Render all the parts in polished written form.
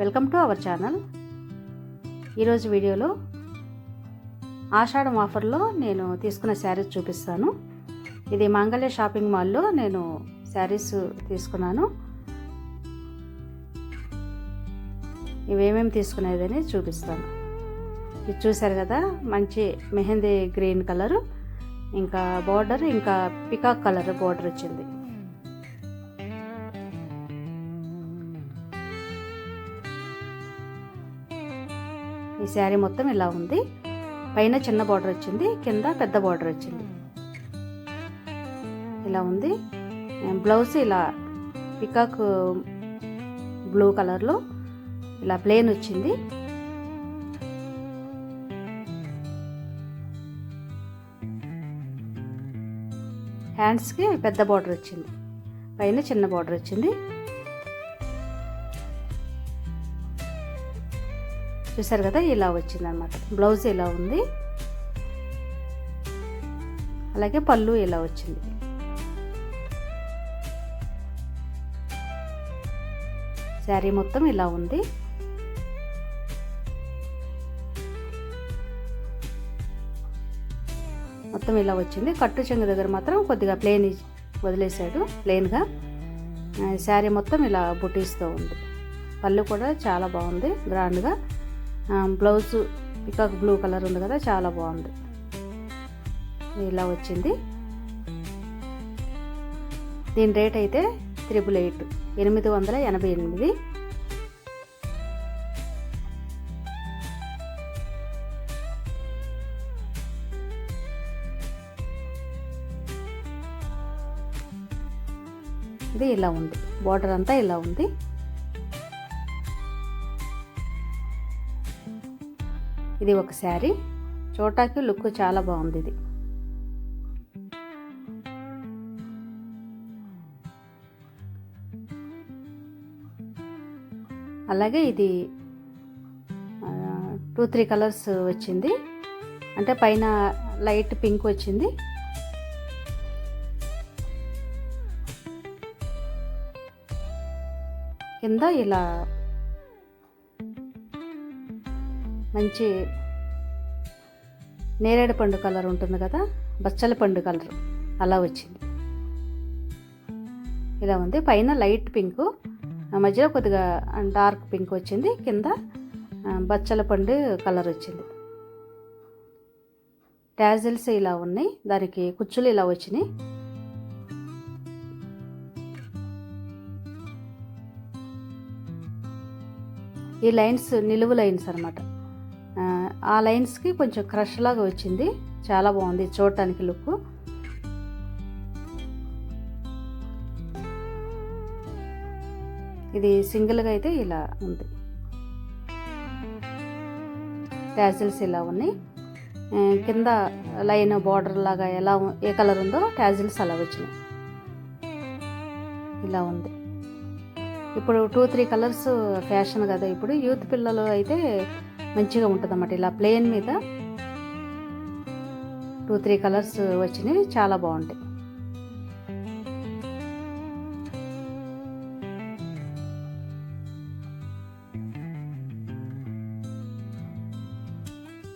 Welcome to our channel. ఈరోజు వీడియోలో ఆషాఢం ఆఫర్లో నేను తీసుకున్న శారీస్ చూపిస్తాను. ఇది మాంగళ్య షాపింగ్ మాల్లో నేను శారీస్ తీసుకున్నాను. ఇవేమేమి తీసుకునేదని చూపిస్తాను. ఇది చూసారు కదా, మంచి మెహందీ గ్రీన్ కలరు, ఇంకా బోర్డర్, ఇంకా పికాక్ కలర్ బోర్డర్ వచ్చింది. ఈ శారీ మొత్తం ఇలా ఉంది. పైన చిన్న బార్డర్ వచ్చింది, కింద పెద్ద బార్డర్ వచ్చింది. ఇలా ఉంది. బ్లౌజ్ ఇలా పికాక్ బ్లూ కలర్లో ఇలా ప్లెయిన్ వచ్చింది. హ్యాండ్స్కి పెద్ద బార్డర్ వచ్చింది, పైన చిన్న బార్డర్ వచ్చింది. చూసారు కదా, ఇలా వచ్చింది అన్నమాట. బ్లౌజ్ ఇలా ఉంది, అలాగే పళ్ళు ఇలా వచ్చింది. శారీ మొత్తం ఇలా ఉంది. మొత్తం ఇలా వచ్చింది. కట్టు చెంగు దగ్గర మాత్రం కొద్దిగా ప్లెయిన్ వదిలేసాడు, ప్లెయిన్గా. శారీ మొత్తం ఇలా బుటీస్తో ఉంది. పళ్ళు కూడా చాలా బాగుంది, గ్రాండ్గా. బ్లౌజ్ పికాక్ బ్లూ కలర్ ఉంది కదా, చాలా బాగుంది. ఇలా వచ్చింది. దీని రేట్ అయితే 888, 888. ఇది ఇలా ఉంది, బార్డర్ అంతా ఇలా ఉంది. ఇది ఒక శారీ, చూడటానికి లుక్ చాలా బాగుంది. ఇది అలాగే ఇది 2-3 కలర్స్ వచ్చింది. అంటే పైన లైట్ పింక్ వచ్చింది, కింద ఇలా మంచి నేరేడు పండు కలర్ ఉంటుంది కదా, బచ్చల పండు కలర్ అలా వచ్చింది. ఇలా ఉంది. పైన లైట్ పింక్, మధ్యలో కొద్దిగా డార్క్ పింక్ వచ్చింది, కింద బచ్చల పండు కలర్ వచ్చింది. టాజిల్స్ ఇలా ఉన్నాయి, దానికి కుచ్చులు ఇలా వచ్చినాయి. ఈ లైన్స్ నిలువు లైన్స్ అన్నమాట. ఆ లైన్స్కి కొంచెం క్రష్ లాగా వచ్చింది, చాలా బాగుంది చూడటానికి లుక్. ఇది సింగిల్గా అయితే ఇలా ఉంది. టాజిల్స్ ఇలా ఉన్నాయి, కింద లైన్ బార్డర్ లాగా ఎలా ఏ కలర్ ఉందో టాజిల్స్ అలా వచ్చినాయి. ఇలా ఉంది. ఇప్పుడు 2-3 కలర్స్ ఫ్యాషన్ కదా, ఇప్పుడు యూత్ పిల్లలు అయితే మంచిగా ఉంటుంది అన్నమాట. ఇలా ప్లెయిన్ మీద 2-3 కలర్స్ వచ్చినాయి, చాలా బాగుంటాయి.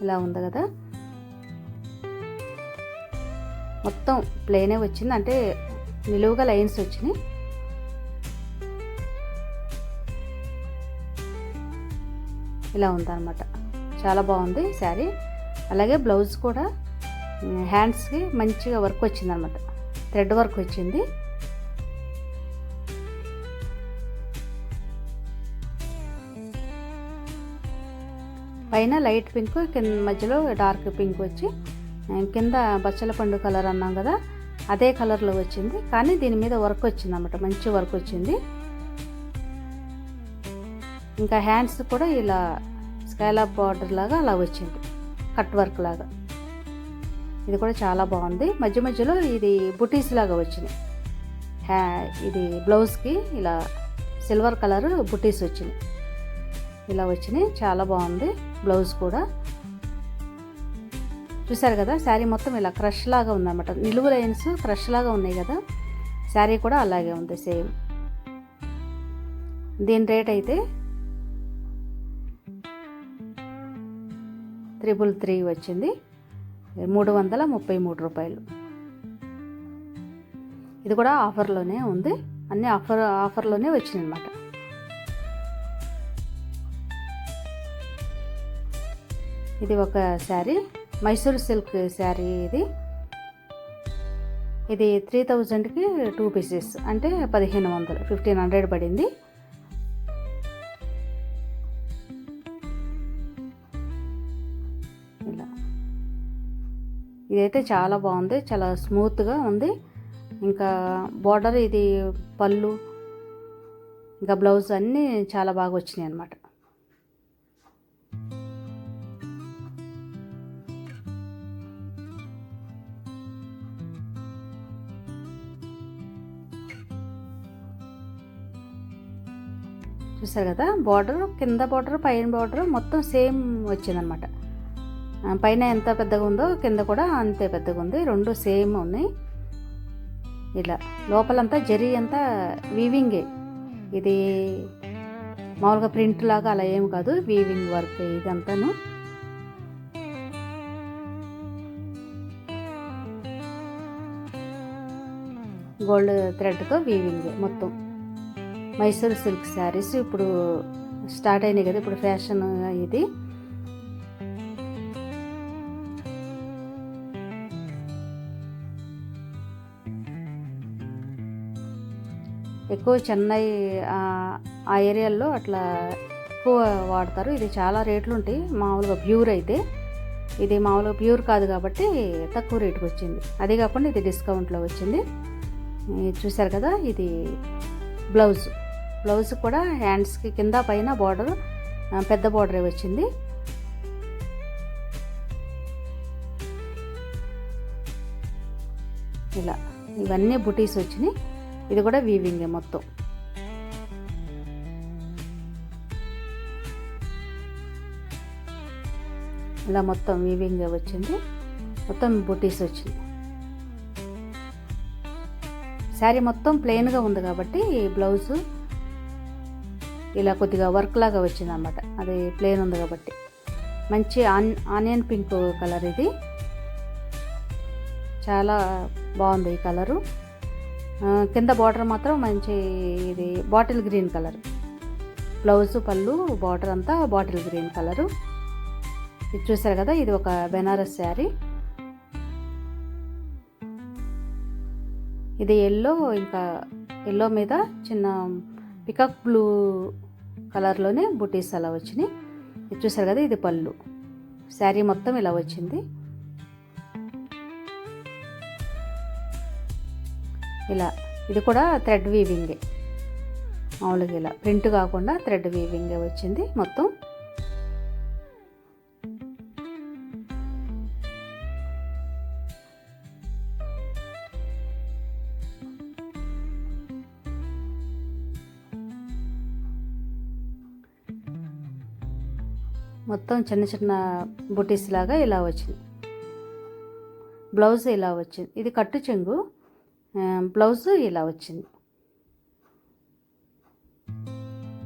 ఇలా ఉంది కదా, మొత్తం ప్లెయినే వచ్చింది, అంటే నిలువుగా లైన్స్ వచ్చినాయి. ఇలా ఉందన్నమాట, చాలా బాగుంది శారీ. అలాగే బ్లౌజ్ కూడా హ్యాండ్స్కి మంచిగా వర్క్ వచ్చింది అనమాట, థ్రెడ్ వర్క్ వచ్చింది. పైన లైట్ పింక్, కింద మధ్యలో డార్క్ పింక్ వచ్చి, కింద బచ్చల పండు కలర్ అన్నాం కదా, అదే కలర్లో వచ్చింది. కానీ దీని మీద వర్క్ వచ్చింది అన్నమాట, మంచి వర్క్ వచ్చింది. ఇంకా హ్యాండ్స్ కూడా ఇలా స్కైలాప్ బార్డర్ లాగా అలా వచ్చింది, కట్ వర్క్ లాగా. ఇది కూడా చాలా బాగుంది. మధ్య మధ్యలో ఇది బుటీస్ లాగా వచ్చినాయి. ఇది బ్లౌజ్కి ఇలా సిల్వర్ కలర్ బుటీస్ వచ్చినాయి, ఇలా వచ్చినాయి, చాలా బాగుంది. బ్లౌజ్ కూడా చూసారు కదా, శారీ మొత్తం ఇలా క్రష్ లాగా ఉందన్నమాట. నిలువు లైన్స్ క్రష్ లాగా ఉన్నాయి కదా, శారీ కూడా అలాగే ఉంది సేమ్. దీని రేట్ అయితే 333 వచ్చింది, 333 రూపాయలు. ఇది కూడా ఆఫర్లోనే ఉంది, అన్నీ ఆఫర్లోనే వచ్చినాయి అన్నమాట. ఇది ఒక శారీ, మైసూర్ సిల్క్ శారీ. ఇది 3000కి 2 పీసెస్ అంటే 1500 పడింది. ఇలా ఇదైతే చాలా బాగుంది, చాలా స్మూత్గా ఉంది. ఇంకా బార్డర్, ఇది పళ్ళు, ఇంకా బ్లౌజ్ అన్నీ చాలా బాగా వచ్చినాయి అన్నమాట. చూసారు కదా, బార్డర్, కింద బార్డర్, పైన బార్డర్ మొత్తం సేమ్ వచ్చిందనమాట. పైన ఎంత పెద్దగా ఉందో కింద కూడా అంతే పెద్దగా ఉంది, రెండు సేమ్ ఉన్నాయి. ఇలా లోపలంతా జరీ అంతా వీవింగే, ఇది మామూలుగా ప్రింట్ లాగా అలా ఏం కాదు, వీవింగ్ వర్క్ ఇదంతాను. గోల్డ్ థ్రెడ్తో వీవింగ్ మొత్తం. మైసూర్ సిల్క్ శారీస్ ఇప్పుడు స్టార్ట్ అయినాయి కదా, ఇప్పుడు ఫ్యాషన్ ఇది. ఎక్కువ చెన్నై ఆ ఏరియాల్లో అట్లా ఎక్కువ వాడతారు. ఇది చాలా రేట్లు ఉంటాయి మామూలుగా ప్యూర్ అయితే. ఇది మామూలుగా ప్యూర్ కాదు కాబట్టి తక్కువ రేటుకి వచ్చింది. అదే కాకుండా ఇది డిస్కౌంట్లో వచ్చింది. చూసారు కదా, ఇది బ్లౌజ్ కూడా హ్యాండ్స్కి కింద పైన బార్డర్ పెద్ద బార్డరే వచ్చింది. ఇలా ఇవన్నీ బుటీస్ వచ్చినాయి. ఇది కూడా వీవింగే మొత్తం. ఇలా మొత్తం వీవింగే వచ్చింది, మొత్తం బుటీస్ వచ్చింది. శారీ మొత్తం ప్లెయిన్గా ఉంది కాబట్టి బ్లౌజు ఇలా కొద్దిగా వర్క్ లాగా వచ్చింది అన్నమాట. అది ప్లెయిన్ ఉంది కాబట్టి. మంచి ఆనియన్ పింక్ కలర్, ఇది చాలా బాగుంది ఈ కలరు. కింద బార్డర్ మాత్రం మంచి ఇది బాటిల్ గ్రీన్ కలర్. బ్లౌజు, పళ్ళు, బార్డర్ అంతా బాటిల్ గ్రీన్ కలరు. ఇది చూసారు కదా, ఇది ఒక బెనారస్ శారీ. ఇది ఎల్లో, ఇంకా ఎల్లో మీద చిన్న పికాక్ బ్లూ కలర్లోనే బుటీస్ అలా వచ్చినాయి. ఇది చూసారు కదా, ఇది పళ్ళు. శారీ మొత్తం ఇలా వచ్చింది. ఇలా ఇది కూడా థ్రెడ్ వీవింగే, మామూలుగా ఇలా ప్రింట్ కాకుండా థ్రెడ్ వీవింగే వచ్చింది మొత్తం. మొత్తం చిన్న చిన్న బుటీస్ లాగా ఇలా వచ్చింది. బ్లౌజ్ ఇలా వచ్చింది. ఇది కట్టు చెంగు, బ్లౌజ్ ఇలా వచ్చింది.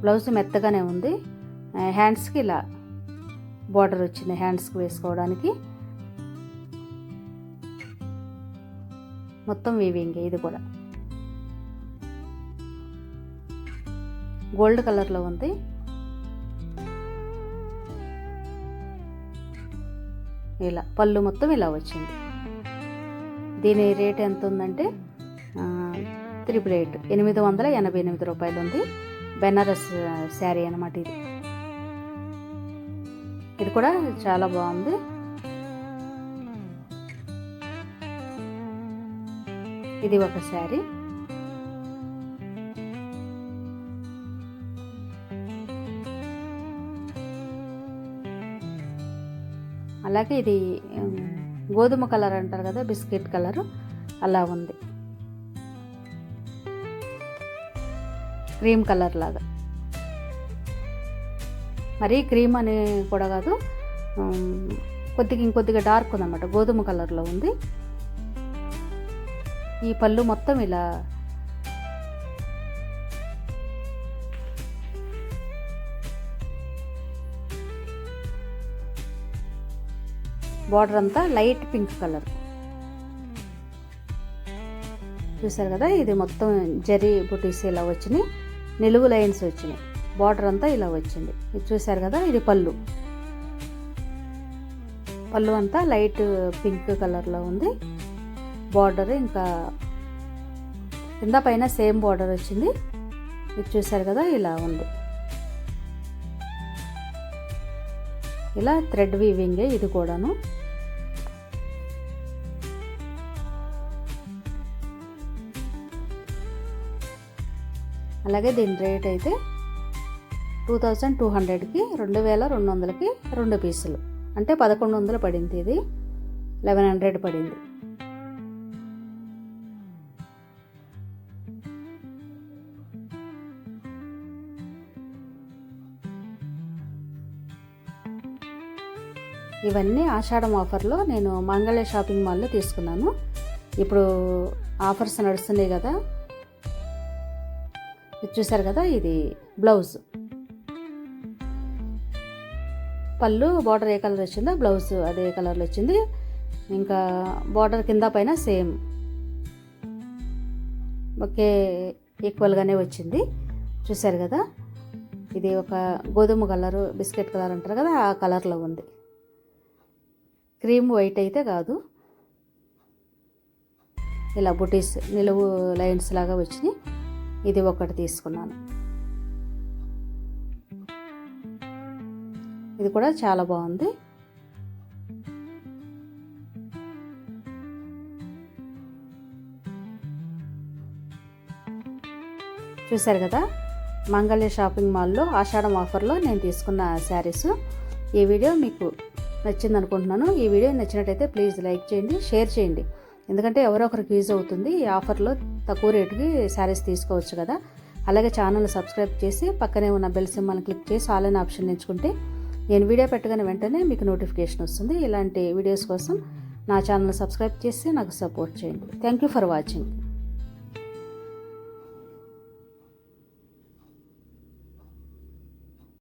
బ్లౌజ్ మెత్తగానే ఉంది. హ్యాండ్స్కి ఇలా బార్డర్ వచ్చింది, హ్యాండ్స్కి వేసుకోవడానికి. మొత్తం వీవింగ్. ఇది కూడా గోల్డ్ కలర్లో ఉంది. ఇలా పళ్ళు మొత్తం ఇలా వచ్చింది. దీని రేట్ ఎంత ఉందంటే 888, 888 రూపాయలు ఉంది. బెనారస్ శారీ అన్నమాట ఇది. ఇది కూడా చాలా బాగుంది. ఇది ఒక శారీ. అలాగే ఇది గోధుమ కలర్ అంటారు కదా, బిస్కెట్ కలర్ అలా ఉంది. క్రీమ్ కలర్ లాగా, మరీ క్రీమ్ అని కూడా కాదు, ఇంకొద్దిగా డార్క్ ఉందన్నమాట, గోధుమ కలర్లో ఉంది. ఈ పళ్ళు మొత్తం ఇలా బార్డర్ అంతా లైట్ పింక్ కలర్. చూసారు కదా, ఇది మొత్తం జరీ బుటీస్ ఇలా వచ్చినాయి, నిలువు లైన్స్ వచ్చినాయి, బార్డర్ అంతా ఇలా వచ్చింది. ఇది చూసారు కదా, ఇది పళ్ళు. పళ్ళు అంతా లైట్ పింక్ కలర్లో ఉంది. బార్డర్ ఇంకా కింద పైన సేమ్ బార్డర్ వచ్చింది. ఇది చూసారు కదా, ఇలా ఉంది. ఇలా థ్రెడ్ వీవింగ్ ఇది కూడాను. అలాగే దీని రేట్ అయితే 2200కి 2200కి 2 పీసులు, అంటే 1100 పడింది. ఇది 1100 పడింది. ఇవన్నీ ఆషాఢం ఆఫర్లో నేను మంగళ షాపింగ్ మాల్లో తీసుకున్నాను. ఇప్పుడు ఆఫర్స్ నడుస్తున్నాయి కదా. ఇది చూసారు కదా, ఇది బ్లౌజ్. పళ్ళు బార్డర్ ఏ కలర్ వచ్చిందో బ్లౌజ్ అదే కలర్లో వచ్చింది. ఇంకా బార్డర్ కింద పైన సేమ్ ఒకే ఈక్వల్గానే వచ్చింది. చూసారు కదా, ఇది ఒక గోధుమ కలరు, బిస్కెట్ కలర్ అంటారు కదా, ఆ కలర్లో ఉంది. క్రీమ్ వైట్ అయితే కాదు. ఇలా బుటీస్ నిలువు లైన్స్ లాగా వచ్చినాయి. ఇది ఒకటి తీసుకున్నాను. ఇది కూడా చాలా బాగుంది. చూసారు కదా, మంగళ్య షాపింగ్ మాల్లో ఆషాఢం ఆఫర్లో నేను తీసుకున్న శారీస్. ఈ వీడియో మీకు నచ్చింది అనుకుంటున్నాను. ఈ వీడియో నచ్చినట్టయితే ప్లీజ్ లైక్ చేయండి, షేర్ చేయండి. ఎందుకంటే ఎవరో ఒకరికి యూజ్ అవుతుంది. ఈ ఆఫర్లో తక్కువ రేటుకి శారీస్ తీసుకోవచ్చు కదా. అలాగే ఛానల్ సబ్స్క్రైబ్ చేసి పక్కనే ఉన్న బెల్ సింబల్ని క్లిక్ చేసి ఆల్ అనే ఆప్షన్ ఎంచుకుంటే నేను వీడియో పెట్టగానే వెంటనే మీకు నోటిఫికేషన్ వస్తుంది. ఇలాంటి వీడియోస్ కోసం నా ఛానల్ సబ్స్క్రైబ్ చేసి నాకు సపోర్ట్ చేయండి. Thank you for watching.